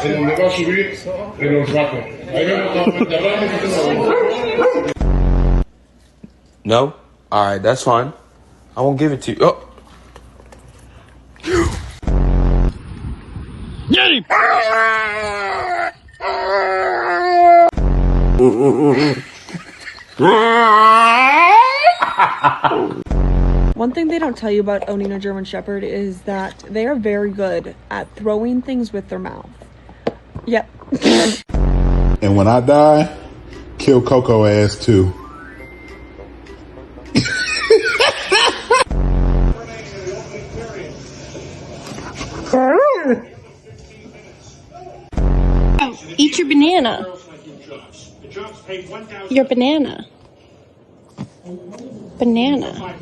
en donde va a subir en los bajos. Ahí vemos nuevamente a Ramos y tenemos. No? Alright, that's fine. I won't give it to you. Oh! Get him! One thing they don't tell you about owning a German Shepherd is that they are very good at throwing things with their mouth. Yep. And when I die, kill Coco ass too. Eat your banana. Your banana. Banana.